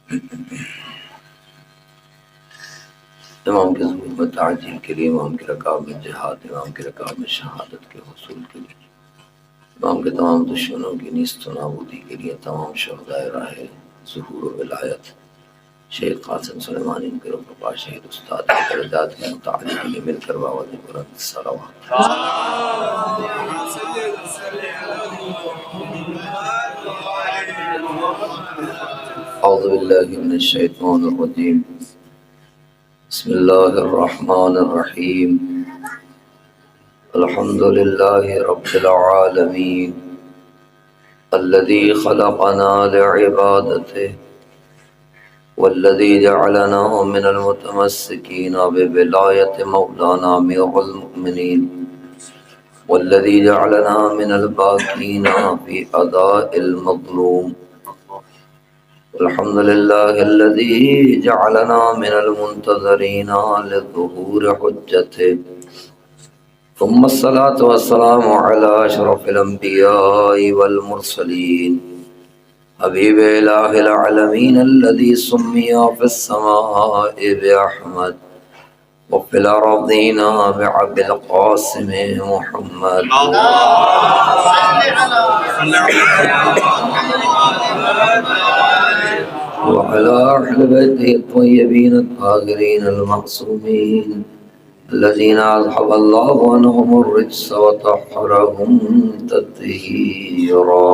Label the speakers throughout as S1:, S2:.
S1: امام کے ظہور میں تعجیل کے لیے، امام کی رکاب میں جہاد، امام کی رکاب میں شہادت کے حصول کے لیے، امام کے تمام دشمنوں کی نیست و نابودی کے لیے، تمام شہدائے راہ ظہور و ولایت شیخ قاسم سلیمانی ان کے روح پا شہید استاد کے درجات کے متعلق کے لیے مل کر باوجہ بلند صلوات۔ اعوذ باللہ من الشیطان الرجیم، بسم اللہ الرحمن الرحیم، الحمد للہ رب العالمین الذي خلقنا لعبادته والذي جعلنا من المتمسكين بولاية مولانا أمير المؤمنين والذي جعلنا من الباكين في أداء المظلوم الحمد لله الذي جعلنا من المنتظرين لظهور حجته ثم الصلاة والسلام على أشرف الأنبياء والمرسلين حبيب إله العالمين الذي سمي في السماء بأحمد وفي الأرضين بعبد القاسم محمد وعلى أهل بيته الطيبين الطاهرين المعصومين الذين أذهب الله عنهم الرجس وطهرهم تطهيرا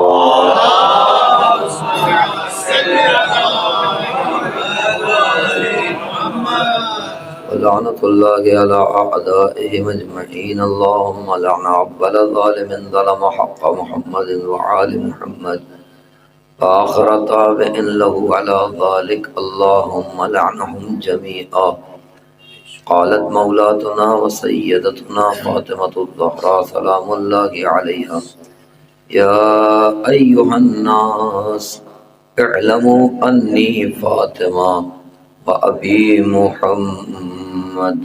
S1: ولعنة الله على أعدائهم أجمعين اللهم لعن أول ظالم ظلم حق محمد وآل محمد وآخر تابع له على ذلك اللهم لعنهم جميعا قالت مولاتنا وسيدتنا فاطمة الزهراء سلام الله عليها يا أيها الناس اعلموا أني فاطمة وأبي محمد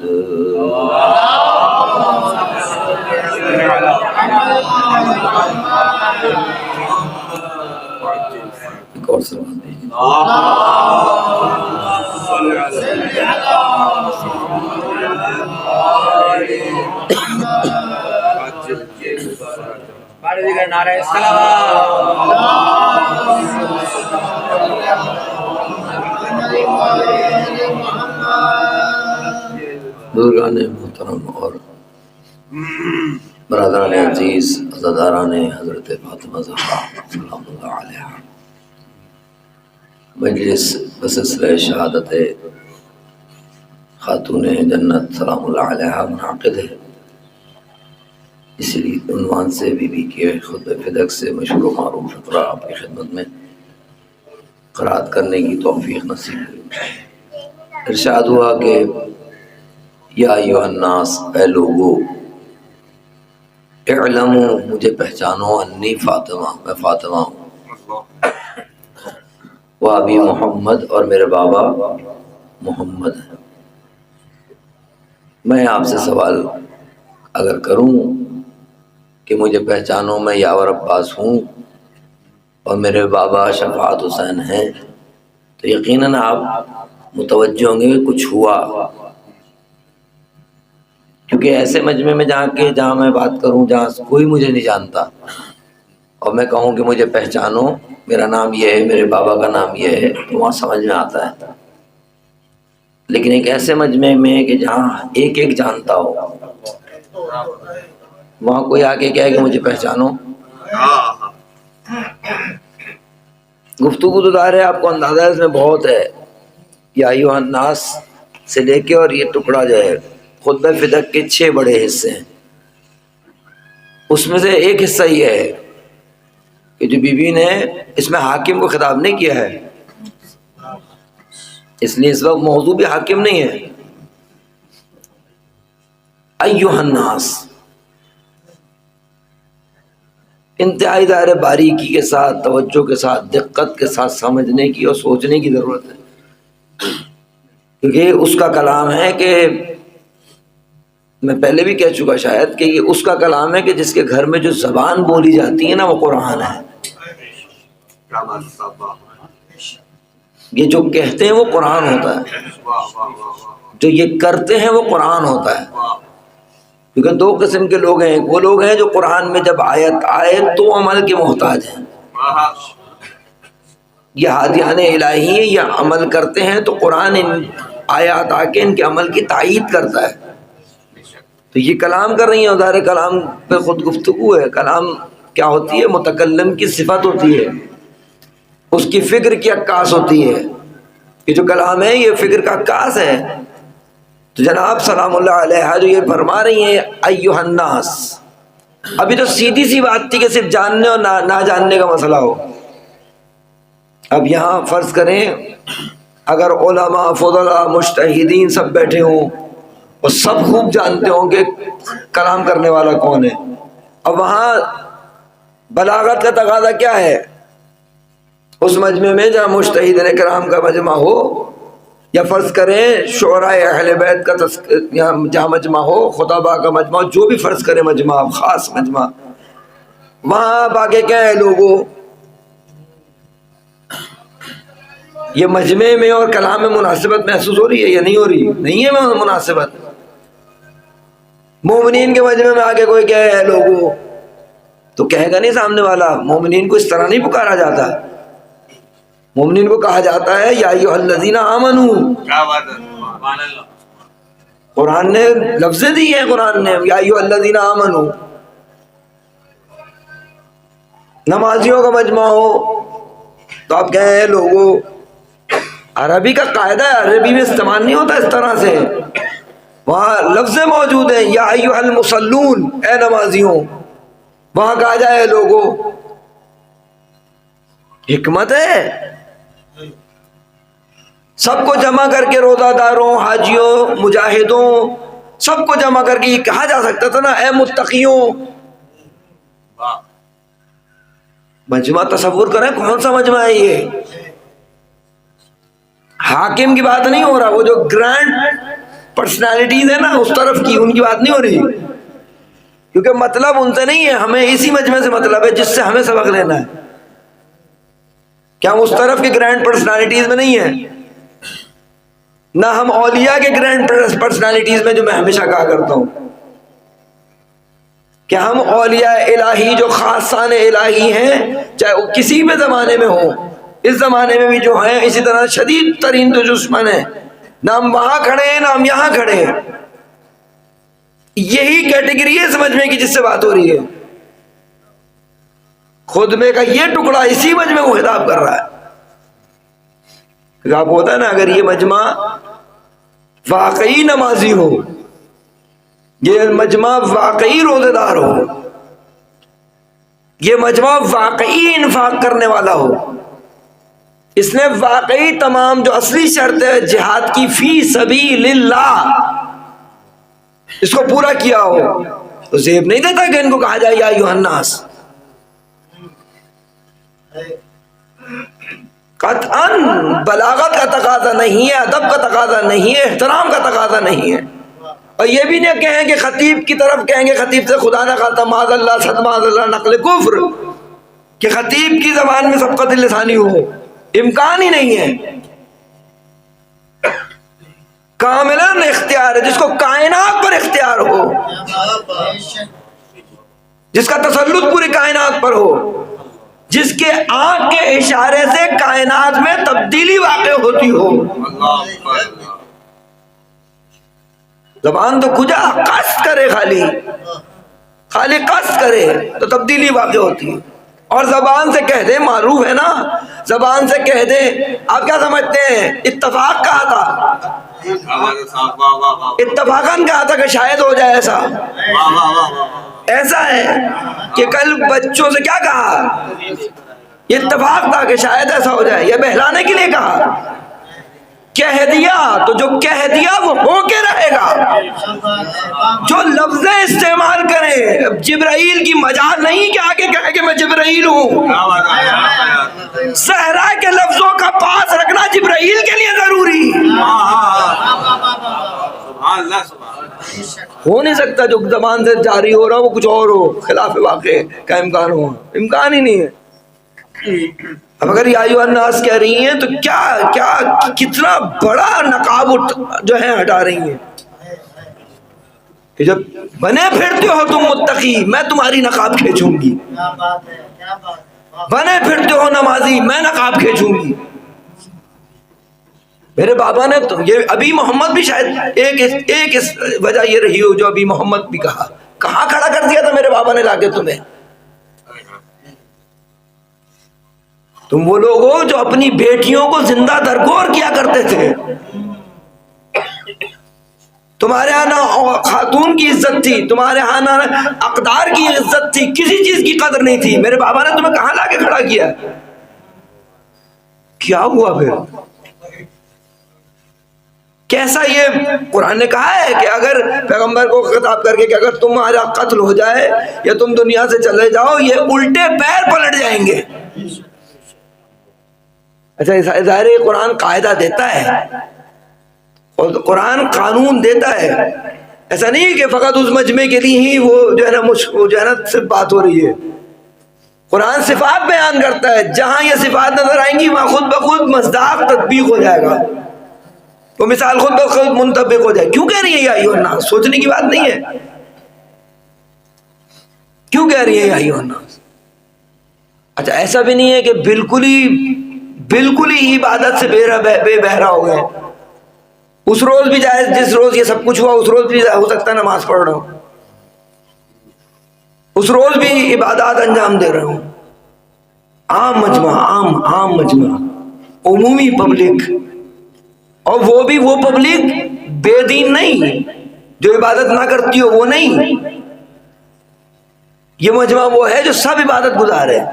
S1: ایک اور سلام دیجیے بزرگان محترم اور برادران عزیز، عزاداران حضرت فاطمہ زہرا سلام اللہ علیہا، مجلس بسلسلہ شہادت خاتون جنت سلام اللہ علیہا منعقد ہے۔ اسی عنوان سے بی بی کے خطبہ فدق سے مشہور و معروف فقرہ آپ کی خدمت میں قرات کرنے کی توفیق نصیب ہوئی۔ ارشاد ہوا کہ یا ایھا الناس، اے لوگو، اعلموا، مجھے پہچانو، انی فاطمہ، میں فاطمہ ہوں، و ابی محمد، اور میرے بابا محمد ہیں۔ میں آپ سے سوال اگر کروں کہ مجھے پہچانو، میں یاور عباس ہوں اور میرے بابا شفاعت حسین ہیں، تو یقیناً آپ متوجہ ہوں گے کہ کچھ ہوا، کیونکہ ایسے مجمع میں جہاں میں بات کروں، جہاں کوئی مجھے نہیں جانتا اور میں کہوں کہ مجھے پہچانو، میرا نام یہ ہے، میرے بابا کا نام یہ ہے، تو وہاں سمجھ میں آتا ہے۔ لیکن ایک ایسے مجمع میں کہ جہاں ایک ایک جانتا ہو، وہاں کوئی آ کے کہے کہ مجھے پہچانو، گفتگو تو ظاہر ہے، آپ کو اندازہ ہے اس میں بہت ہے۔ یا ایھا الناس سے لے کے اور یہ ٹکڑا جو ہے خطبہ فدق کے 6 بڑے حصے ہیں، اس میں سے ایک حصہ یہ ہے کہ جو بی بی نے اس میں حاکم کو خطاب نہیں کیا ہے، اس لیے اس وقت موضوع بھی حاکم نہیں ہے۔ ایھا الناس، انتہائی دائرہ باریکی کے ساتھ، توجہ کے ساتھ، دقت کے ساتھ سمجھنے کی اور سوچنے کی ضرورت ہے، کیونکہ اس کا کلام ہے کہ میں پہلے بھی کہہ چکا شاید کہ یہ اس کا کلام ہے کہ جس کے گھر میں جو زبان بولی جاتی ہے نا وہ قرآن ہے۔ یہ جو کہتے ہیں وہ قرآن ہوتا ہے، جو یہ کرتے ہیں وہ قرآن ہوتا ہے۔ کیونکہ دو قسم کے لوگ ہیں، وہ لوگ ہیں جو قرآن میں جب آیت آئے تو عمل کے محتاج ہیں، یہ ہادیان الہی ہیں، یہ عمل کرتے ہیں تو قرآن ان آیات آ کے ان کے عمل کی تائید کرتا ہے۔ تو یہ کلام کر رہی ہیں، ظاہر کلام پہ خود گفتگو ہے۔ کلام کیا ہوتی ہے؟ متکلم کی صفت ہوتی ہے، اس کی فکر کی عکاس ہوتی ہے۔ یہ جو کلام ہے یہ فکر کا عکاس ہے۔ تو جناب سلام اللہ علیہ جو یہ فرما رہی ہیں ایھا الناس، ابھی تو سیدھی سی بات تھی کہ صرف جاننے اور نہ جاننے کا مسئلہ ہو۔ اب یہاں فرض کریں اگر علماء، فضلاء، مجتہدین سب بیٹھے ہوں اور سب خوب جانتے ہوں کہ کلام کرنے والا کون ہے، اب وہاں بلاغت کا تقاضا کیا ہے؟ اس مجمع میں جہاں مجتہدین کرام کا مجمع ہو، یا فرض کریں شعراء اہل بیت کا جہاں مجمع ہو، خطباء کا مجمع ہو، جو بھی فرض کریں مجمع، خاص مجمع، وہاں باقی کیا ہے لوگوں، یہ مجمع میں اور کلام میں مناسبت محسوس ہو رہی ہے یا نہیں ہو رہی؟ نہیں ہے مناسبت۔ مومنین کے مجمع میں آگے کوئی کہے اے لوگوں، تو کہے گا نہیں سامنے والا۔ مومنین کو اس طرح نہیں پکارا جاتا، مومنین کو کہا جاتا ہے یا ایھا الذین آمنوا۔ قرآن نے لفظ دی ہے، قرآن نے یا ایھا الذین آمنوا۔ نمازیوں کا مجمع ہو تو آپ کہیں اے لوگوں، عربی کا قاعدہ ہے، عربی میں استعمال نہیں ہوتا اس طرح سے، وہاں لفظ موجود ہیں یا ایھا المصلون، اے نمازیوں، وہاں کہا جائے لوگوں۔ حکمت ہے، سب کو جمع کر کے، روزہ داروں، حاجیوں، مجاہدوں، سب کو جمع کر کے یہ کہا جا سکتا تھا نا اے متقیوں۔ مجمع تصور کریں کون سا مجمع ہے یہ؟ حاکم کی بات نہیں ہو رہا، وہ جو گرینڈ پرسنالٹیز ہیں نا اس طرف کی، ان کی بات نہیں ہو رہی، کیونکہ مطلب ان سے نہیں ہے، ہمیں اسی مجمع سے مطلب ہے جس سے ہمیں سبق لینا ہے۔ کیا ہم اس طرف کے گرینڈ پرسنالٹیز میں نہیں ہیں؟ نہ ہم اولیاء کے گرینڈ پرسنالٹیز میں، جو میں ہمیشہ کہا کرتا ہوں کہ ہم اولیاء الہی جو خاصان الہی ہیں، چاہے وہ کسی بھی زمانے میں ہوں، اس زمانے میں بھی جو ہیں اسی طرح شدید ترین تو دشمن ہیں، نہ ہم وہاں کھڑے ہیں نہ ہم یہاں کھڑے ہیں۔ یہی کیٹیگری ہے سمجھ میں کہ جس سے بات ہو رہی ہے، خطبے کا یہ ٹکڑا اسی مجمع کو خطاب کر رہا ہے۔ آپ ہوتا ہے نا اگر یہ مجمع واقعی نمازی ہو، یہ مجمع واقعی روزے دار ہو، یہ مجمع واقعی انفاق کرنے والا ہو، اس نے واقعی تمام جو اصلی شرط ہے جہاد کی فی سبیل اللہ اس کو پورا کیا ہو، تو زیب نہیں دیتا کہ ان کو کہا جائے یا ایھا الناس۔ قطعاً بلاغت کا تقاضا نہیں ہے، ادب کا تقاضا نہیں ہے، احترام کا تقاضا نہیں ہے۔ اور یہ بھی نہیں کہیں کہ خطیب کی طرف کہیں گے، خطیب سے خدا نہ خاصہ معاذ اللہ صد معاذ اللہ نقل کفر، کہ خطیب کی زبان میں سبقت لسانی ہو، امکان ہی نہیں ہے۔ کاملاً اختیار ہے، جس کو کائنات پر اختیار ہو، جس کا تسلط پوری کائنات پر ہو، جس کے آنکھ کے اشارے سے کائنات میں تبدیلی واقع ہوتی ہو۔ زبان تو کجا قصد کرے، خالی قصد کرے تو تبدیلی واقع ہوتی ہے۔ اور زبان سے کہہ دے، معروف ہے نا، زبان سے کہہ دے۔ آپ کیا سمجھتے ہیں اتفاق کہا تھا، اتفاقاً کہا تھا کہ شاید ہو جائے ایسا۔ ایسا ہے کہ کل بچوں سے کیا کہا، یہ اتفاق تھا کہ شاید ایسا ہو جائے، یہ بہلانے کے لیے کہا، کہہ دیا تو جو کہہ دیا وہ ہو کے رہے گا۔ جو لفظ استعمال کرے، جبرائیل کی مجال نہیں کہ آگے کہے کہ میں جبرائیل ہوں۔ صحرا کے لفظوں کا پاس رکھنا جبرائیل کے لیے ضروری ہو نہیں سکتا۔ جو زبان سے جاری ہو رہا وہ کچھ اور ہو، خلاف واقع کا امکان ہو، امکان ہی نہیں ہے۔
S2: اب اگر یا ایھا الناس کہہ رہی ہیں تو کیا کتنا بڑا نقاب جو ہے ہٹا رہی ہیں کہ جب بنے پھرتے ہو تم متقی میں تمہاری نقاب کھینچوں گی، بنے پھرتے ہو نمازی میں نقاب کھینچوں گی۔ میرے بابا نے تو یہ ابھی محمد بھی شاید ایک وجہ یہ رہی ہو جو ابھی محمد بھی کہا، کہاں کھڑا کر دیا تھا میرے بابا نے لا کے تمہیں؟ تم وہ لوگ ہو جو اپنی بیٹیوں کو زندہ درگور کیا کرتے تھے، تمہارے ہاں نہ خاتون کی عزت تھی، تمہارے ہاں نہ اقدار کی عزت تھی، کسی چیز کی قدر نہیں تھی۔ میرے بابا نے تمہیں کہاں لا کے کھڑا کیا؟ کیا ہوا پھر؟ کیسا یہ قرآن نے کہا ہے کہ اگر پیغمبر کو خطاب کر کے کہ اگر تمہارا قتل ہو جائے یا تم دنیا سے چلے جاؤ یہ الٹے پیر پلٹ جائیں گے۔ اچھا ظاہر ہے قرآن قاعدہ دیتا ہے اور قرآن قانون دیتا ہے، ایسا نہیں کہ فقط اس مجمع کے لیے ہی وہ جو ہے نا صرف بات ہو رہی ہے۔ قرآن صفات بیان کرتا ہے، جہاں یہ صفات نظر آئیں گی وہاں خود بخود مصداق تطبیق ہو جائے گا، وہ مثال خود بخود منطبق ہو جائے۔ کیوں کہہ رہی ہے یا ایھا الناس؟ سوچنے کی بات نہیں ہے، کیوں کہہ رہی ہے یا ایھا الناس؟ اچھا ایسا بھی نہیں ہے کہ بالکل ہی عبادت سے بے بہرا ہو گئے، اس روز بھی جائز جس روز یہ سب کچھ ہوا اس روز بھی ہو سکتا ہے نماز پڑھ رہا ہوں، اس روز بھی عبادات انجام دے رہا ہوں۔ عام مجمع عمومی پبلک، اور وہ بھی وہ پبلک بے دین نہیں جو عبادت نہ کرتی ہو، وہ نہیں، یہ مجمع وہ ہے جو سب عبادت گزار ہے۔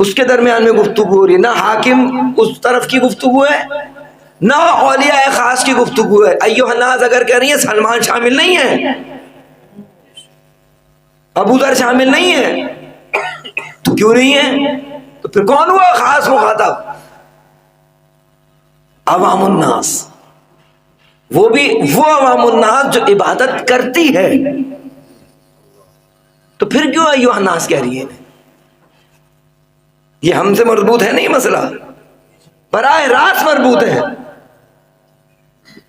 S2: اس کے درمیان میں گفتگو ہو رہی ہے، نہ حاکم اس طرف کی گفتگو ہے نہ اولیاء خاص کی گفتگو ہے۔ ایھا الناس اگر کہہ رہی ہیں سلمان شامل نہیں ہے، ابو ذر شامل نہیں ہے، تو کیوں نہیں ہے؟ تو پھر کون ہوا خاص مخاطب؟ عوام الناس، وہ بھی وہ عوام الناس جو عبادت کرتی ہے۔ تو پھر کیوں ایھا الناس کہہ رہی ہے؟ یہ ہم سے مربوط ہے نہیں مسئلہ، براہ راست مربوط ہے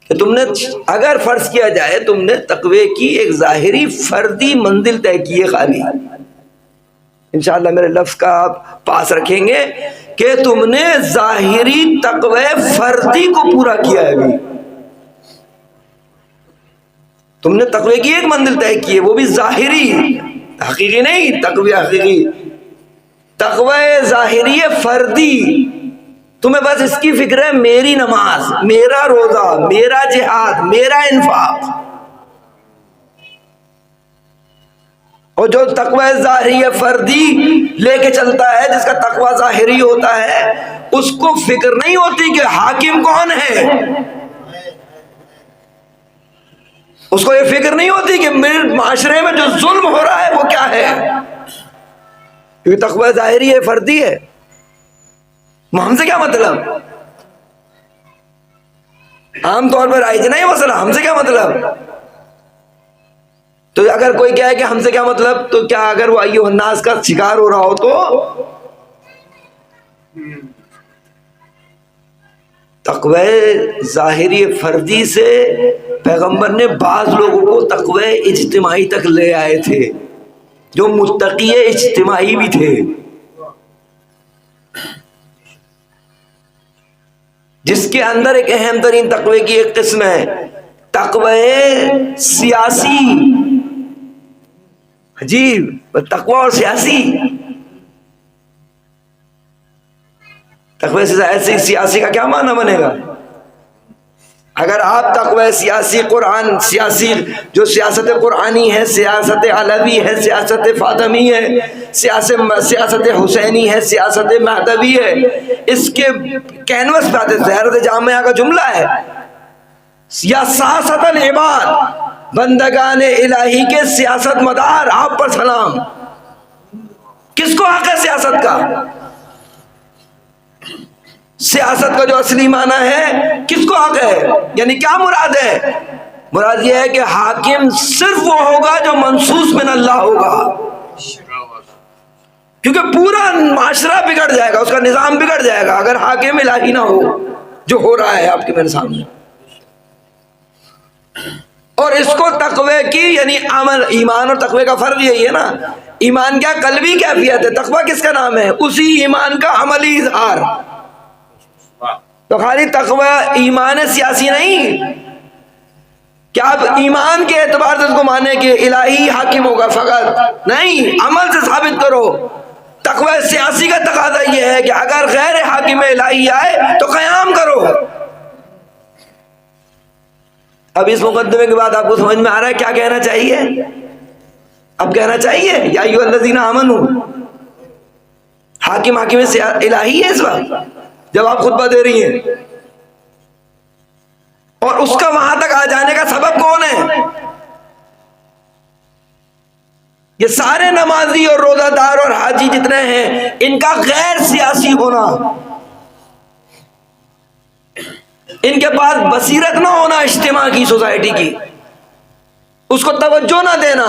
S2: کہ تم نے اگر فرض کیا جائے تم نے تقوی کی ایک ظاہری فردی منزل طے کی ہے، خالی انشاءاللہ میرے لفظ کا آپ پاس رکھیں گے کہ تم نے ظاہری تقوی فردی کو پورا کیا ہے، ابھی تم نے تقوی کی ایک منزل طے کی ہے، وہ بھی ظاہری، حقیقی نہیں، تقوی حقیقی، تقوی ظاہری فردی۔ تمہیں بس اس کی فکر ہے میری نماز، میرا روزہ، میرا جہاد، میرا انفاق، اور جو تقوی ظاہری فردی لے کے چلتا ہے، جس کا تقوی ظاہری ہوتا ہے، اس کو فکر نہیں ہوتی کہ حاکم کون ہے، اس کو یہ فکر نہیں ہوتی کہ میرے معاشرے میں جو ظلم ہو رہا ہے وہ کیا ہے، کیونکہ تقوی ظاہری ہے، فردی ہے۔ ہم سے کیا مطلب؟ عام طور پر رائج نہیں مسئلہ، ہم سے کیا مطلب؟ تو اگر کوئی کہے کہ ہم سے کیا مطلب، تو کیا اگر وہ ایھا الناس کا شکار ہو رہا ہو تو تقوی ظاہری فردی سے پیغمبر نے بعض لوگوں کو تقوی اجتماعی تک لے آئے تھے، جو متقی اجتماعی بھی تھے، جس کے اندر ایک اہم ترین تقوی کی ایک قسم ہے تقوی سیاسی۔ عجیب، تقوی اور سیاسی، تقوی سیاسی کا کیا معنی بنے گا؟ اگر آپ تقوی سیاسی قرآن سیاسی جو سیاست قرآنی ہے، سیاست علوی ہے، سیاست فاطمی ہے، سیاست حسینی ہے، سیاست مہدوی ہے، اس کے کینوس پہ آتے زہرت جامعہ کا جملہ ہے، یا سیاست العباد، بندگان الہی کے سیاست مدار، آپ پر سلام، کس کو حق ہے سیاست کا؟ سیاست کا جو اصلی معنی ہے کس کو حق ہے؟ یعنی کیا مراد ہے؟ مراد یہ ہے کہ حاکم صرف وہ ہوگا جو منصوص من اللہ ہوگا، کیونکہ پورا معاشرہ بگڑ جائے گا، اس کا نظام بگڑ جائے گا اگر حاکم الہی نہ ہو، جو ہو رہا ہے آپ کے میرے سامنے۔ اور اس کو تقوی کی یعنی عمل، ایمان اور تقوی کا فرق یہی ہے نا، ایمان کیا قلبی کیفیت ہے، تقوی کس کا نام ہے؟ اسی ایمان کا عملی اظہار۔ تو خالی تقوی ایمان سیاسی نہیں کہ آپ ایمان کے اعتبار سے اس کو مانے کہ الہی حاکم ہوگا فقط، نہیں، عمل سے ثابت کرو۔ تقوی سیاسی کا تقاضا یہ ہے کہ اگر غیر حاکم الہی آئے تو قیام کرو۔ اب اس مقدمے کے بعد آپ کو سمجھ میں آ رہا ہے کیا کہنا چاہیے؟ اب کہنا چاہیے یا ایھا الذین آمنو، حاکم الہی ہے اس وقت جب آپ خطبہ دے رہی ہیں، اور اس کا وہاں تک آ جانے کا سبب کون ہے؟ یہ سارے نمازی اور روزہ دار اور حاجی جتنے ہیں، ان کا غیر سیاسی ہونا، ان کے پاس بصیرت نہ ہونا اجتماع کی، سوسائٹی کی، اس کو توجہ نہ دینا۔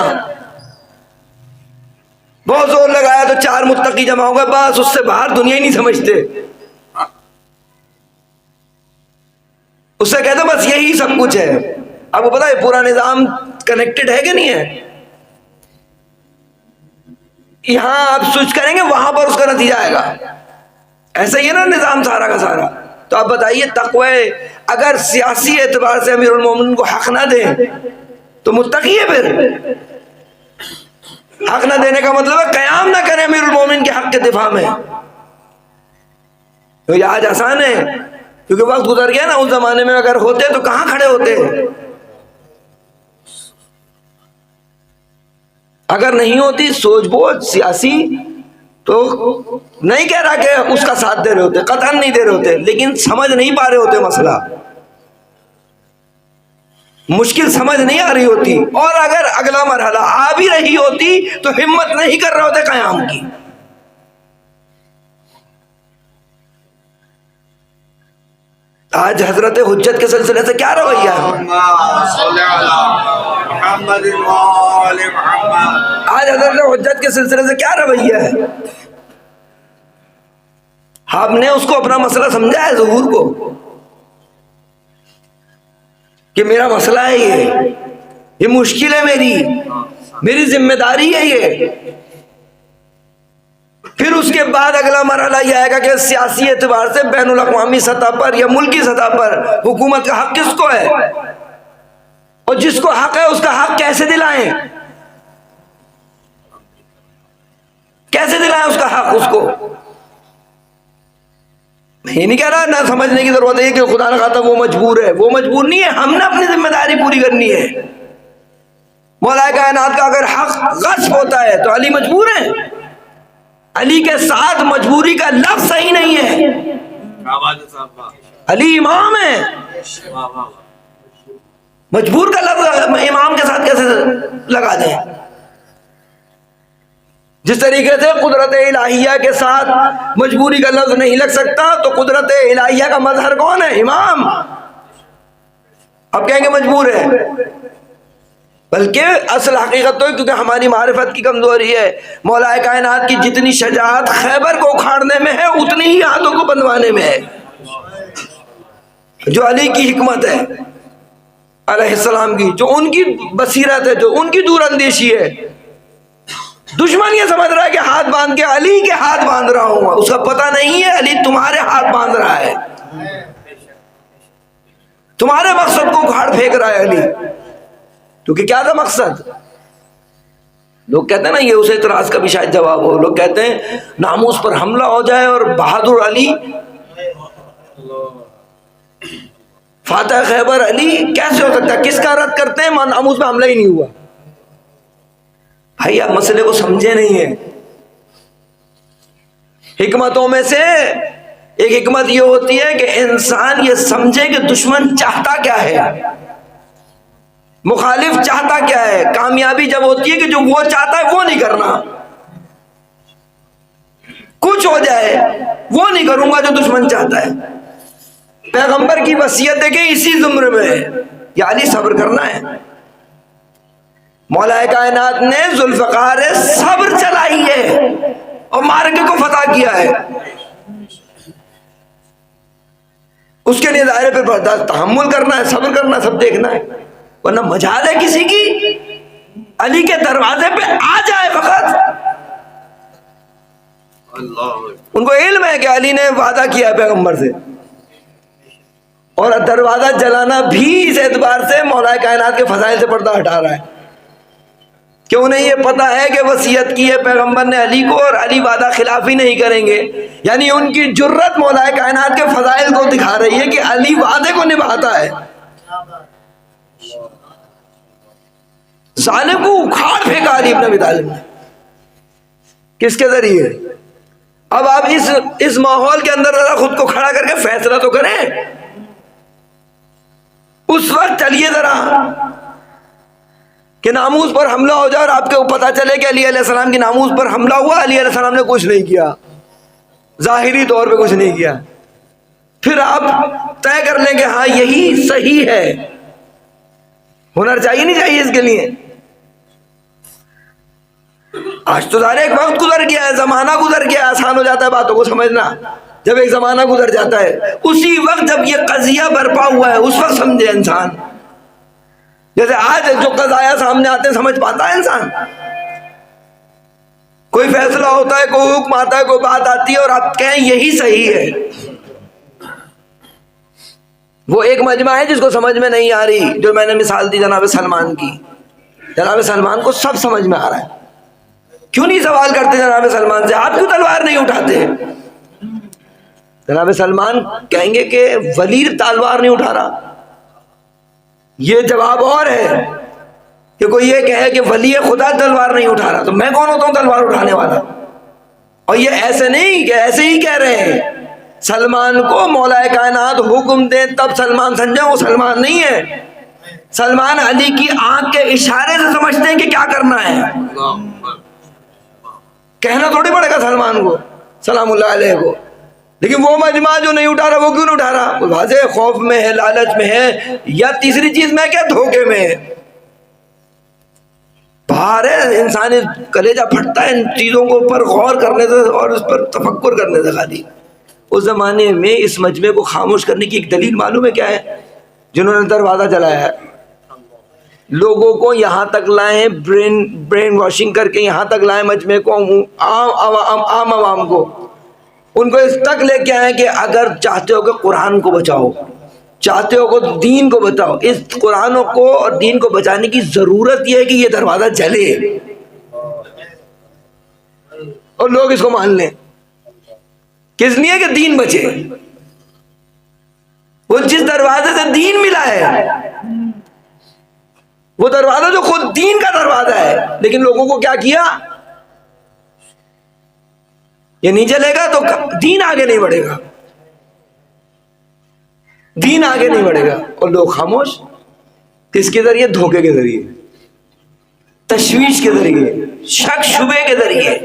S2: بہت زور لگایا تو 4 متقی جمع ہو گئے، بس اس سے باہر دنیا ہی نہیں سمجھتے، اس سے کہتے بس یہی سب کچھ ہے۔ آپ کو پتا ہے پورا نظام کنیکٹڈ ہے کہ نہیں ہے؟ یہاں آپ سوچ کریں گے وہاں پر اس کا نتیجہ آئے گا، ایسا ہی ہے نا نظام سارا کا سارا۔ تو آپ بتائیے تقوی اگر سیاسی اعتبار سے امیر المومنین کو حق نہ دیں تو متقی ہے؟ پھر حق نہ دینے کا مطلب ہے قیام نہ کریں امیر المومنین کے حق کے دفاع میں۔ تو یہ آج آسان ہے کیونکہ وقت گزر گیا نا، اس زمانے میں اگر ہوتے تو کہاں کھڑے ہوتے؟ اگر نہیں ہوتی سوچ بوجھ سیاسی تو نہیں کہہ رہا کہ اس کا ساتھ دے رہے ہوتے، قطعاً نہیں دے رہے ہوتے، لیکن سمجھ نہیں پا رہے ہوتے مسئلہ، مشکل سمجھ نہیں آ رہی ہوتی، اور اگر اگلا مرحلہ آ بھی رہی ہوتی تو ہمت نہیں کر رہے ہوتے قیام کی۔ آج حضرت حجت کے سلسلے سے کیا رویہ ہے؟ آج حضرت حجت کے سلسلے سے کیا رویہ ہے؟ آپ نے اس کو اپنا مسئلہ سمجھا ہے ظہور کو کہ میرا مسئلہ ہے، یہ مشکل ہے، میری ذمہ داری ہے یہ۔ پھر اس کے بعد اگلا مرحلہ یہ آئے گا کہ سیاسی اعتبار سے بین الاقوامی سطح پر یا ملکی سطح پر حکومت کا حق کس کو ہے، اور جس کو حق ہے اس کا حق کیسے دلائیں، کیسے دلائیں اس کا حق اس کو۔ میں یہ نہیں کہہ رہا نہ سمجھنے کی ضرورت ہے کہ خدا نہ خواستہ وہ مجبور ہے، وہ مجبور نہیں ہے، ہم نے اپنی ذمہ داری پوری کرنی ہے۔ مولا کائنات کا اگر حق غصب ہوتا ہے تو علی مجبور ہے، علی کے ساتھ مجبوری کا لفظ صحیح نہیں ہے، علی امام ہے، مجبور کا لفظ امام کے ساتھ کیسے لگا دیں؟ جس طریقے سے قدرت الہیہ کے ساتھ مجبوری کا لفظ نہیں لگ سکتا، تو قدرت الہیہ کا مظہر کون ہے؟ امام۔ اب کہیں گے مجبور ہے، بلکہ اصل حقیقت تو ہے کیونکہ ہماری معرفت کی کمزوری ہے۔ مولا کائنات کی جتنی شجاعت خیبر کو اکھاڑنے میں ہے اتنی ہی ہاتھوں کو بندوانے میں ہے، جو علی کی حکمت ہے علیہ السلام کی، جو ان کی بصیرت ہے، جو ان کی دور اندیشی ہے۔ دشمن یہ سمجھ رہا ہے کہ ہاتھ باندھ کے علی کے ہاتھ باندھ رہا ہوں، اس کا پتہ نہیں ہے علی تمہارے ہاتھ باندھ رہا ہے، تمہارے مقصد کو اکھاڑ پھینک رہا ہے علی۔ کیونکہ کیا تھا مقصد؟ لوگ کہتے ہیں نا، یہ اسے اعتراض کا بھی شاید جواب ہو، لوگ کہتے ہیں ناموس پر حملہ ہو جائے اور بہادر علی، فاتح خیبر علی کیسے ہو سکتا ہے؟ کس کا رد کرتے ہیں؟ ناموس پہ حملہ ہی نہیں ہوا۔ بھائی آپ مسئلے کو سمجھے نہیں ہیں۔ حکمتوں میں سے ایک حکمت یہ ہوتی ہے کہ انسان یہ سمجھے کہ دشمن چاہتا کیا ہے، مخالف چاہتا کیا ہے۔ کامیابی جب ہوتی ہے کہ جو وہ چاہتا ہے وہ نہیں کرنا، کچھ ہو جائے وہ نہیں کروں گا جو دشمن چاہتا ہے۔ پیغمبر کی وصیت ہے کہ اسی زمرے میں ہے، یعنی صبر کرنا ہے۔ مولا کائنات نے ذوالفقار صبر چلائی ہے اور مارکے کو فتح کیا ہے، اس کے لیے ظاہر پہ برداشت تحمل کرنا ہے، صبر کرنا ہے، سب دیکھنا ہے، ورنہ مجال ہے کسی کی علی کے دروازے پہ آ جائے فقط. ان کو علم ہے کہ علی نے وعدہ کیا ہے پیغمبر سے، اور دروازہ جلانا بھی اس اعتبار سے مولا کائنات کے فضائل سے پردہ ہٹا رہا ہے کہ انہیں یہ پتا ہے کہ وصیت کی ہے پیغمبر نے علی کو، اور علی وعدہ خلافی نہیں کریں گے. یعنی ان کی جرت مولا کائنات کے فضائل کو دکھا رہی ہے کہ علی وعدے کو نبھاتا ہے. ظالم کو اکھاڑ پھینکا علی ابن ابی طالب نے. کس کے ذریعے؟ اب آپ اس ماحول کے اندر ذرا خود کو کھڑا کر کے فیصلہ تو کریں. اس وقت چلیے ذرا کہ ناموس پر حملہ ہو جائے اور آپ کو پتا چلے کہ علی علیہ السلام کی ناموس پر حملہ ہوا، علی علیہ السلام نے کچھ نہیں کیا، ظاہری طور پہ کچھ نہیں کیا، پھر آپ طے کر لیں کہ ہاں یہی صحیح ہے. ہنر چاہیے نہیں چاہیے اس کے لیے؟ آج تو ظاہر ایک وقت گزر گیا ہے، زمانہ گزر گیا، آسان ہو جاتا ہے باتوں کو سمجھنا جب ایک زمانہ گزر جاتا ہے. اسی وقت جب یہ قضیہ برپا ہوا ہے اس وقت سمجھے انسان. جیسے آج جو قضایا سامنے آتے ہیں سمجھ پاتا ہے انسان؟ کوئی فیصلہ ہوتا ہے، کوئی حکم آتا ہے، کوئی بات آتی ہے اور آپ کہیں یہی صحیح ہے. وہ ایک مجمع ہے جس کو سمجھ میں نہیں آ رہی، جو میں نے مثال دی جناب سلمان کی. جناب سلمان کو سب سمجھ میں آ رہا ہے، کیوں نہیں سوال کرتے جناب سلمان سے؟ آپ کیوں تلوار نہیں اٹھاتے؟ جناب سلمان کہیں گے کہ ولی تلوار نہیں اٹھا رہا. یہ جواب اور ہے کہ کوئی یہ کہے کہ ولی خدا تلوار نہیں اٹھا رہا، تو میں کون ہوتا ہوں تلوار اٹھانے والا؟ اور یہ ایسے نہیں کہ ایسے ہی کہہ رہے ہیں. سلمان کو مولا کائنات حکم دے تب سلمان سمجھے، وہ سلمان نہیں ہے. سلمان علی کی آنکھ کے اشارے سے سمجھتے ہیں کہ کیا کرنا ہے. کہنا تھوڑی پڑے گا سلمان کو سلام اللہ علیہ کو. لیکن وہ مجمع جو نہیں اٹھا رہا، وہ کیوں نہیں اٹھا رہا؟ وہ واضح خوف میں ہے، لالچ میں ہے، یا تیسری چیز میں کیا دھوکے میں ہے. باہر ہے انسانی کلیجہ پھٹتا ہے ان چیزوں کو پر غور کرنے سے اور اس پر تفکر کرنے سے. خالی اس زمانے میں اس مجمع کو خاموش کرنے کی ایک دلیل معلوم ہے کیا ہے؟ جنہوں نے دروازہ جلایا ہے، لوگوں کو یہاں تک لائیں، برین واشنگ کر کے یہاں تک لائیں مجمع کو، عام عوام کو، ان کو اس تک لے کے آئیں کہ اگر چاہتے ہو کہ قرآن کو بچاؤ، چاہتے ہو کہ دین کو بچاؤ، اس قرآن کو اور دین کو بچانے کی ضرورت یہ ہے کہ یہ دروازہ جلے اور لوگ اس کو مان لیں. کس لیے؟ کہ دین بچے. وہ جس دروازے سے دین ملا ہے، وہ دروازہ جو خود دین کا دروازہ ہے، لیکن لوگوں کو کیا کیا؟ یہ نہیں چلے گا تو دین آگے نہیں بڑھے گا، دین آگے نہیں بڑھے گا. اور لوگ خاموش. کس کے ذریعے؟ دھوکے کے ذریعے، تشویش کے ذریعے، شک شبے کے ذریعے.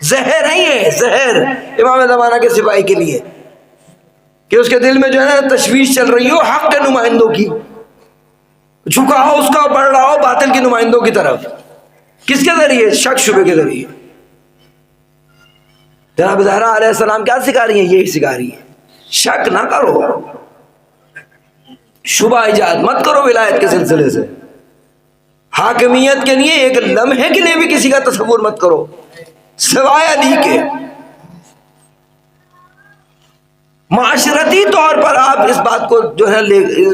S2: زہر نہیں ہے، زہر امام زمانہ کے سپاہی کے لیے کہ اس کے دل میں جو ہے نا تشویش چل رہی ہو حق کے نمائندوں کی، جھکاؤ اس کا، بڑھ رہا ہو باطل کے نمائندوں کی طرف. کس کے ذریعے؟ شک شبے کے ذریعے. جناب زہرا علیہ السلام کیا سکھا رہی ہیں؟ یہی سکھا رہی ہیں شک نہ کرو، شبہ ایجاد مت کرو ولایت کے سلسلے سے. حاکمیت کے لیے ایک لمحے کے لیے بھی کسی کا تصور مت کرو سوائے علی کے. معاشرتی طور پر آپ اس بات کو جو ہے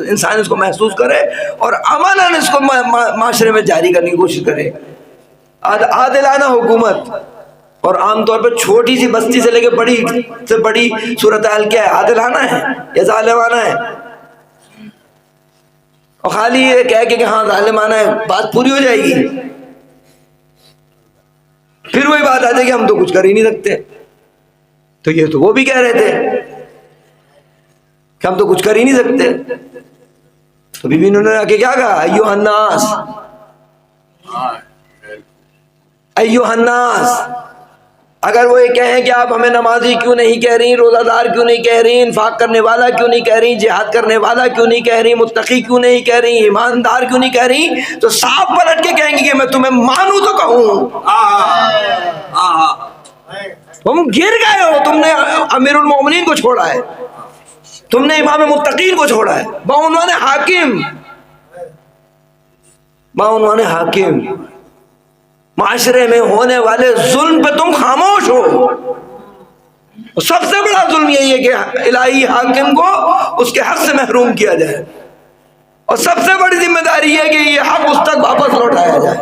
S2: انسان اس کو محسوس کرے اور عملاً اس کو معاشرے میں جاری کرنے کی کوشش کرے. عادلانہ حکومت، اور عام طور پر چھوٹی سی بستی سے لے کے بڑی سے بڑی صورتحال کیا ہے؟ عادلانہ ہے یا ظالمانہ ہے؟ اور خالی یہ کہہ کہ ہاں ظالمانہ ہے بات پوری ہو جائے گی، پھر وہی بات آ جائے کہ ہم تو کچھ کر ہی نہیں سکتے. تو یہ تو وہ بھی کہہ رہے تھے کہ ہم تو کچھ کر ہی نہیں سکتے. تو بی بی انہوں نے آ کے کیا کہا؟ ایوہ الناس، ایوہ الناس. اگر وہ یہ کہیں کہ آپ ہمیں نمازی کیوں نہیں کہہ رہی، روزہ دار کیوں نہیں کہہ رہی، انفاق کرنے والا کیوں نہیں کہہ رہی، جہاد کرنے والا کیوں نہیں کہہ رہی، متقی کیوں نہیں کہہ رہی، ایماندار کیوں نہیں کہہ رہی، تو صاف پلٹ کے کہیں گی کہ میں تمہیں مانوں تو کہوں. تم گر گئے ہو، تم نے امیر المومنین کو چھوڑا ہے، تم نے امام متقین کو چھوڑا ہے بعنوان حاکم، بعنوان حاکم۔ معاشرے میں ہونے والے ظلم پہ تم خاموش ہو۔ سب سے بڑا ظلم یہی ہے کہ الہی حاکم کو اس کے حق سے محروم کیا جائے، اور سب سے بڑی ذمہ داری یہ ہے کہ یہ حق اس تک واپس لوٹایا جائے۔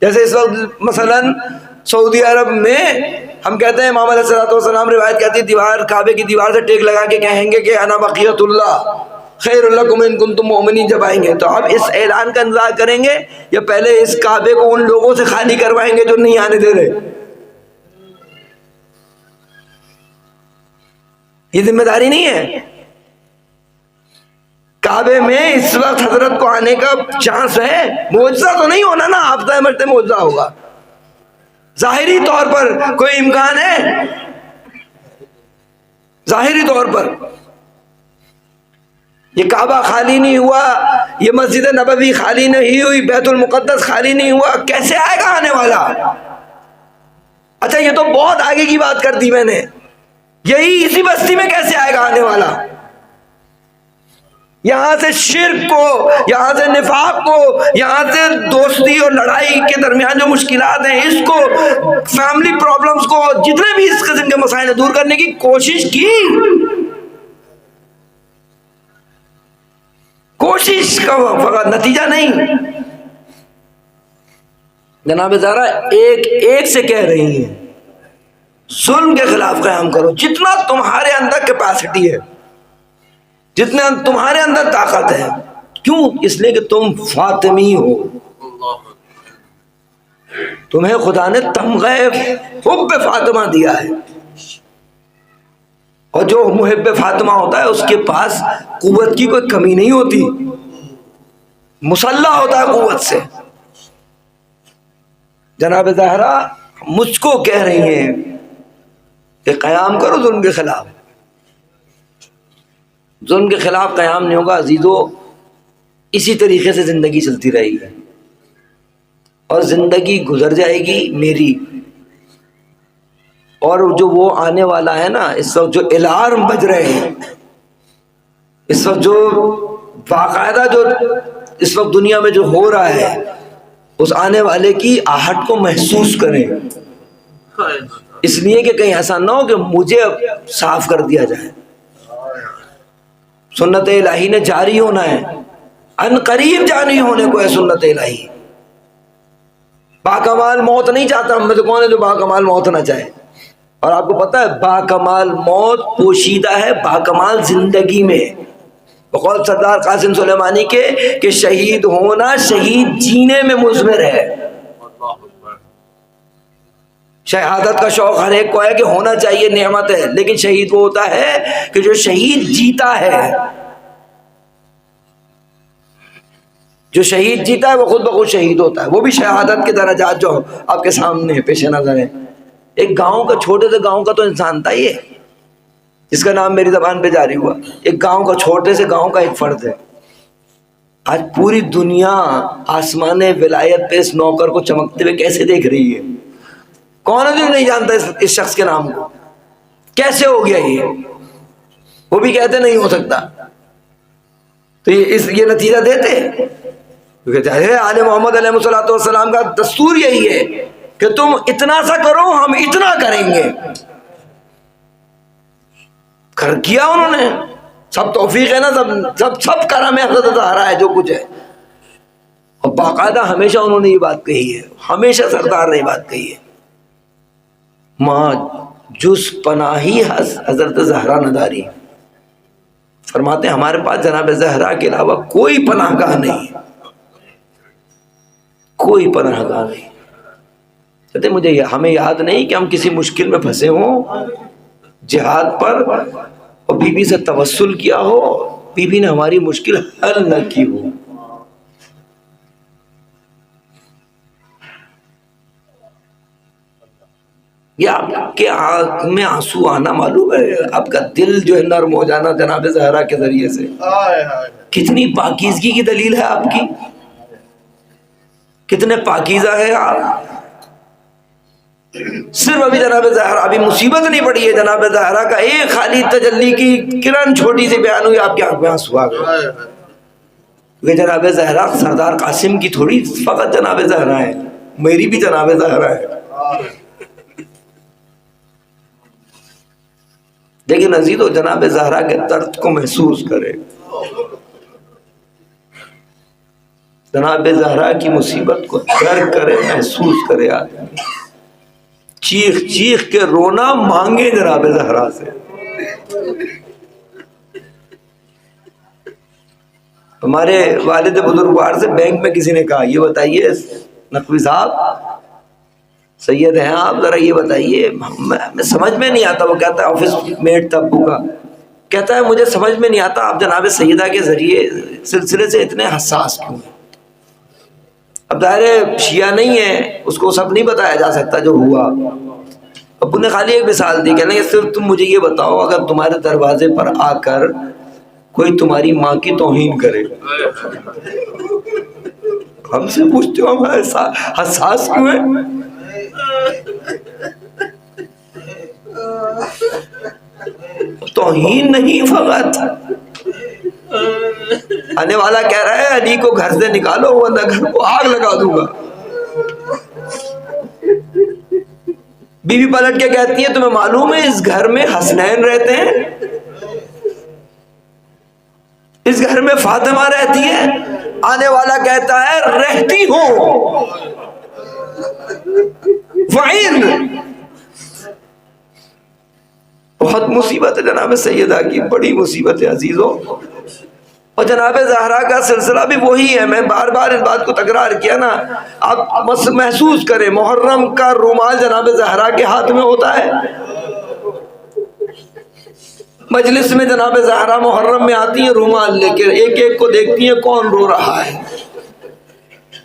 S2: جیسے اس وقت مثلا سعودی عرب میں ہم کہتے ہیں، امام علیہ السلام روایت کہتی ہے، دیوار کعبے کی دیوار سے ٹیک لگا کے کہیں گے کہ انا بقیت اللہ خیر لکم ان کنتم مؤمنین، جب آئیں گے تو اب اس اعلان کا انتظار کریں گے یا پہلے اس کعبے کو ان لوگوں سے خالی کروائیں گے جو نہیں آنے دے رہے؟ یہ ذمہ داری نہیں ہے؟ کعبے میں اس وقت حضرت کو آنے کا چانس ہے، معجزہ تو نہیں ہونا نا، آپ سمجھتے معجزہ ہوگا، ظاہری طور پر کوئی امکان ہے؟ ظاہری طور پر یہ کعبہ خالی نہیں ہوا، یہ مسجد نبوی خالی نہیں ہوئی، بیت المقدس خالی نہیں ہوا، کیسے آئے گا آنے والا؟ اچھا یہ تو بہت آگے کی بات کر دی میں نے، یہی اسی بستی میں کیسے آئے گا آنے والا؟ یہاں سے شرک کو، یہاں سے نفاق کو، یہاں سے دوستی اور لڑائی کے درمیان جو مشکلات ہیں اس کو، فیملی پرابلمز کو، جتنے بھی اس قسم کے مسائل دور کرنے کی کوشش کی، کوشش کا فقط نتیجہ نہیں۔ جناب زہرا ایک سے کہہ رہی ہیں ظلم کے خلاف قیام کرو، جتنا تمہارے اندر کیپیسٹی ہے، جتنا تمہارے اندر طاقت ہے۔ کیوں؟ اس لیے کہ تم فاطمی ہو، تمہیں خدا نے تمغہ حب فاطمہ دیا ہے، اور جو محب فاطمہ ہوتا ہے اس کے پاس قوت کی کوئی کمی نہیں ہوتی، مسلح ہوتا ہے قوت سے۔ جناب زہرا مجھ کو کہہ رہی ہیں کہ قیام کرو ظلم کے خلاف۔ ظلم کے خلاف قیام نہیں ہوگا عزیزو، اسی طریقے سے زندگی چلتی رہے گی، اور زندگی گزر جائے گی میری، اور جو وہ آنے والا ہے نا، اس وقت جو الارم بج رہے ہیں، اس وقت جو باقاعدہ جو اس وقت دنیا میں جو ہو رہا ہے، اس آنے والے کی آہٹ کو محسوس کریں، اس لیے کہ کہیں ایسا نہ ہو کہ مجھے اب صاف کر دیا جائے۔ سنت الہی نے جاری ہونا ہے، ان قریب جاری ہونے کو ہے سنت الہی۔ باکمال موت نہیں چاہتا، ہم میں تو کون ہے جو باکمال موت نہ چاہے؟ اور آپ کو پتا ہے باکمال موت پوشیدہ ہے باکمال زندگی میں۔ بقول سردار قاسم سلیمانی کے کہ شہید ہونا شہید جینے میں مضمر ہے۔ شہادت کا شوق ہر ایک کو ہے کہ ہونا چاہیے، نعمت ہے، لیکن شہید وہ ہوتا ہے کہ جو شہید جیتا ہے۔ جو شہید جیتا ہے وہ خود بخود شہید ہوتا ہے، وہ بھی شہادت کے درجات جو آپ کے سامنے پیش نظر ہیں۔ ایک گاؤں کا، چھوٹے سے گاؤں کا تو انسان تھا یہ، جس کا نام میری زبان پہ جاری ہوا۔ ایک گاؤں کا، چھوٹے سے گاؤں کا ایک فرد ہے۔ آج پوری دنیا آسمان ولایت پہ اس نوکر کو چمکتے ہوئے کیسے دیکھ رہی ہے؟ کون ہے جو نہیں جانتا اس شخص کے نام کو؟ کیسے ہو گیا یہ؟ وہ بھی کہتے نہیں ہو سکتا۔ تو یہ نتیجہ دیتے آل محمد علیہ السلام کا دستور یہی ہے کہ تم اتنا سا کرو، ہم اتنا کریں گے۔ کر کیا انہوں نے، سب توفیق ہے نا، سب کرم ہے حضرت زہرا ہے جو کچھ ہے۔ اور باقاعدہ ہمیشہ انہوں نے یہ بات کہی ہے، ہمیشہ سردار نے یہ بات کہی ہے، ماں جز پناہی حضرت زہرا نداری۔ فرماتے ہیں ہمارے پاس جناب زہرا کے علاوہ کوئی پناہ گاہ نہیں، کوئی پناہ گاہ نہیں۔ کہتے مجھے ہمیں یاد نہیں کہ ہم کسی مشکل میں پھنسے ہوں جہاد پر اور بی بی سے توسل کیا ہو، بی بی نے ہماری مشکل حل نہ کی ہو۔ یہ آپ کے آنکھ میں آنسو آنا معلوم ہے، آپ کا دل جو ہے نرم ہو جانا جناب زہرا کے ذریعے سے، کتنی پاکیزگی کی دلیل ہے آپ کی، کتنے پاکیزہ ہیں آپ۔ صرف ابھی جناب زہرا، ابھی مصیبت نہیں پڑی ہے، جناب زہرا کا ایک خالی تجلی کی کرن چھوٹی سی بیان ہوئی، آپ کی آنکھ میں آنسو آ گئے. کہ جناب زہرا سردار قاسم کی تھوڑی فقط جناب زہرا ہے، میری بھی جناب زہرا ہے. لیکن عزیزو جناب زہرا کے درد کو محسوس کرے، جناب زہرا کی مصیبت کو درک کرے، محسوس کرے. آدمی چیخ چیخ کے رونا مانگے جناب زہرا سے. ہمارے والد بزرگوار سے بینک میں کسی نے کہا یہ بتائیے نقوی صاحب سید ہیں آپ، ذرا یہ بتائیے ہمیں سمجھ میں نہیں آتا. وہ کہتا ہے آفس میٹ تھا ابو کا، کہتا ہے مجھے سمجھ میں نہیں آتا آپ جناب سیدہ کے ذریعے سلسلے سے اتنے حساس کیوں ہیں. اب ظاہر شیعہ نہیں ہے، اس کو سب نہیں بتایا جا سکتا جو ہوا. ابو نے خالی ایک مثال دی، کہنے کہ صرف تم مجھے یہ بتاؤ اگر تمہارے دروازے پر آ کر کوئی تمہاری ماں کی توہین کرے، ہم سے پوچھتے ہو ہم حساس کیوں ہیں؟ توہین نہیں فقط، آنے والا کہہ رہا ہے علی کو گھر سے نکالو ورنہ گھر کو آگ لگا دوں گا. بی بی پلٹ کے کہتی ہے تمہیں معلوم ہے اس گھر میں حسنین رہتے ہیں، اس گھر میں فاطمہ رہتی ہے. آنے والا کہتا ہے رہتی ہوں وعین. بہت مصیبت ہے جناب سیدہ کی، بڑی مصیبت ہے عزیزوں. اور جناب زہرا کا سلسلہ بھی وہی ہے. میں بار بار اس بات کو تکرار کیا نا، آپ محسوس کریں محرم کا رومال جناب زہرا کے ہاتھ میں ہوتا ہے. مجلس میں جناب زہرا محرم میں آتی ہیں رومال لے کے، ایک ایک کو دیکھتی ہیں کون رو رہا ہے.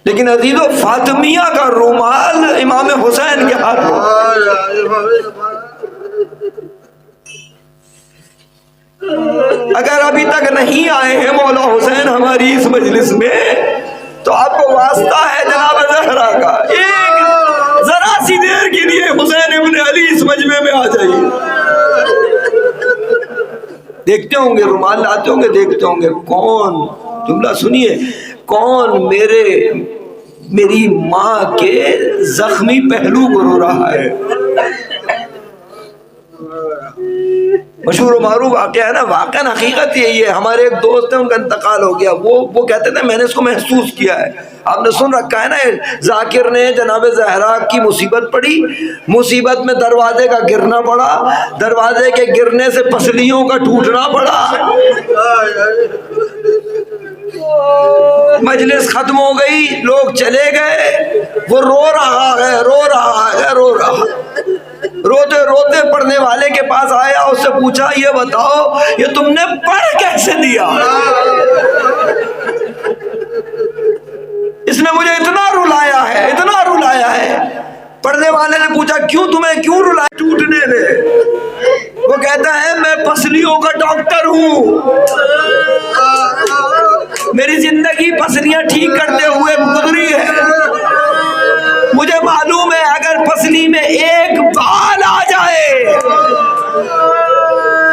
S2: لیکن عزیزو فاطمیہ کا رومال امام حسین کے ہاتھ میں. اگر ابھی تک نہیں آئے ہیں مولا حسین ہماری اس مجلس میں تو آپ کو واسطہ ہے جناب زہرا کا، ایک ذرا سی دیر کے لیے حسین ابن علی اس مجمع میں آ جائیے. دیکھتے ہوں گے رومال لاتے ہوں گے، دیکھتے ہوں گے کون، جملہ سنیے، کون میری ماں کے زخمی پہلو کو رو رہا ہے. مشہور و معروف واقعہ ہے نا، واقعہ حقیقت یہی ہے. ہمارے ایک دوست ہیں ان کا انتقال ہو گیا، وہ کہتے تھے میں نے اس کو محسوس کیا ہے. آپ نے سن رکھا ہے نا، ذاکر نے جناب زہرا کی مصیبت پڑی، مصیبت میں دروازے کا گرنا پڑا، دروازے کے گرنے سے پسلیوں کا ٹوٹنا پڑا. مجلس ختم ہو گئی، لوگ چلے گئے، وہ رو رہا ہے رو رہا ہے رو رہا. روتے روتے پڑھنے والے کے پاس آیا، اس سے پوچھا یہ بتاؤ یہ تم نے پڑھ کیسے دیا؟ اس نے مجھے اتنا رلایا ہے اتنا رلایا ہے. پڑھنے والے نے پوچھا کیوں تمہیں کیوں رلایا ٹوٹنے نے؟ وہ کہتا ہے میں پسلیوں کا ڈاکٹر ہوں، میری زندگی پسلیاں ٹھیک کرتے ہوئے گزری ہے. مجھے معلوم ہے اگر پسلی میں ایک بال آ جائے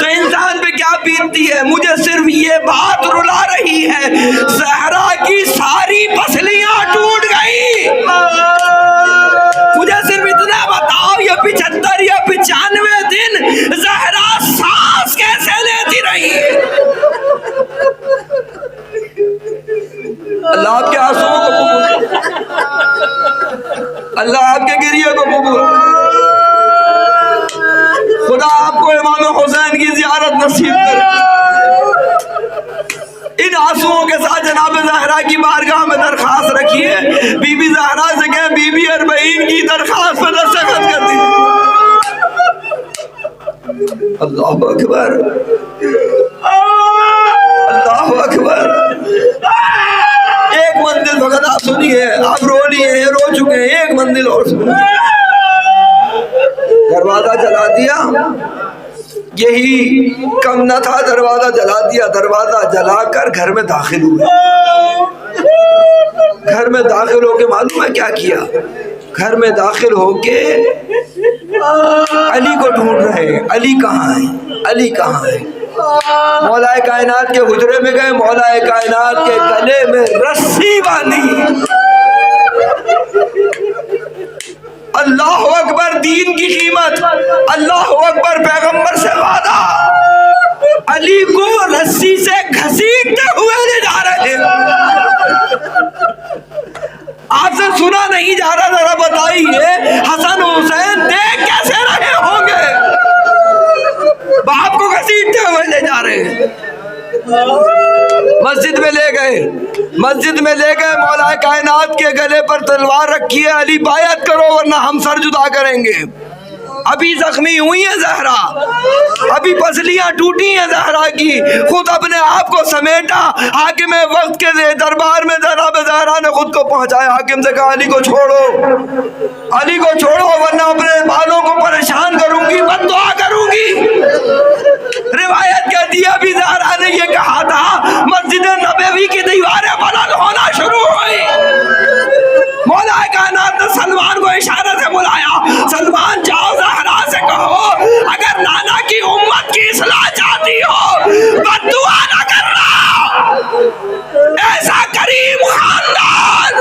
S2: تو انسان پہ کیا بیتتی ہے. مجھے صرف یہ بات رلا رہی ہے زہرا کی ساری پسلیاں ٹوٹ گئی. مجھے صرف اتنا بتاؤ یہ 75 یا 95 دن زہرا سانس کیسے لیتی رہی؟ اللہ آپ کے آنسوؤں کو قبول، اللہ آپ کے گریے کو قبول. خدا آپ کو امام حسین کی زیارت نصیب کرے. ان آنسوؤں کے ساتھ جناب زہرا کی بارگاہ میں درخواست رکھیے. بی بی زہرا سے کہیں بی بی اربعین کی درخواست پر دستخط کر دیجیے. اللہ اکبر اللہ اکبر. ایک منزل فقط آپ سنیے، آپ رو لیے رو چکے ہیں، ایک منزل اور سنیے. دروازہ جلا دیا، یہی کم نہ تھا، دروازہ جلا دیا. دروازہ جلا کر گھر میں داخل ہوئے. گھر میں داخل ہو کے معلوم ہے کیا کیا؟ گھر میں داخل ہو کے علی کو ڈھونڈ رہے ہیں، علی کہاں ہے، علی کہاں ہے؟ مولا کائنات کے حجرے میں گئے، مولا کائنات کے گلے میں رسی باندھی۔ اللہ اکبر، دین کی قیمت، اللہ اکبر، پیغمبر سے وعدہ، علی کو رسی سے گھسیٹتے ہوئے لے جا رہے ہیں۔ آپ سے سنا نہیں جا رہا، ذرا بتائیے حسن حسین دیکھ کیسے رہے ہوں گے؟ باپ کو گھسیٹتے ہوئے لے جا رہے ہیں۔ مسجد میں لے گئے، مسجد میں لے گئے، مولا کائنات کے گلے پر تلوار رکھی ہے، علی بیعت کرو ورنہ ہم سر جدا کریں گے۔ ابھی زخمی ہوئی ہیں زہرا، ابھی پسلیاں ٹوٹی ہیں زہرا کی، خود اپنے آپ کو سمیٹا، حاکم وقت کے دربار میں جناب زہرا نے خود کو پہنچایا، حاکم سے کہا علی کو چھوڑو، علی کو چھوڑو ورنہ اپنے بالوں کو پریشان کروں گی، بد دعا کروں گی۔ روایت کہتی ہے ابھی زہرا نے یہ کہا تھا، مسجد نبوی کی دیواریں بلند ہونا شروع ہوئی۔ مولا کائنات نے سلمان کو اشارے سے بلایا، سلمان جاؤ زہرا سے کہو اگر نانا کی امت کی اصلاح چاہتی ہو بد دعا نہ کرنا، ایسا کریم خاندان۔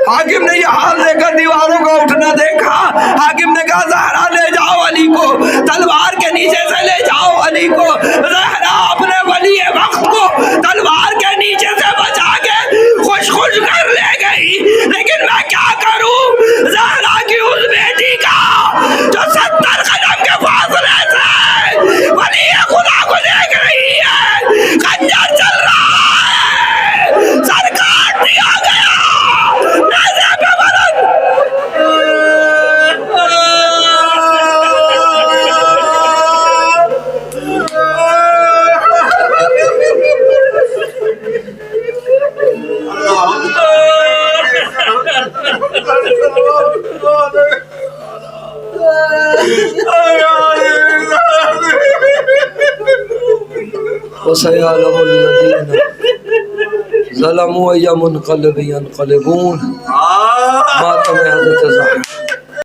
S2: حاکم نے یہ حال دیکھ کر دیواروں کو اٹھنا دیکھا، حاکم نے کہا زہرا لے جاؤ علی کو، تلوار کے نیچے سے لے جاؤ علی کو۔ زہرا اپنے ولی وقت کو تلوار کے نیچے سے بچا کے خوش خوش کر لے گئی، لیکن میں کیا کروں؟ زہرا کی اس بیٹی کا جو 70 قدم کے فاصلے سے ولی خدا کو دیکھ رہی ہے، خنجر چل رہا ہے، سر کاٹ دیا گیا، نیزے پہ بلند۔ وَسَيَعْلَمُ الَّذِينَ ظَلَمُوا أَيَّ مُنْقَلَبٍ يَنْقَلِبُونَ۔ ماتم حضرت زہرا۔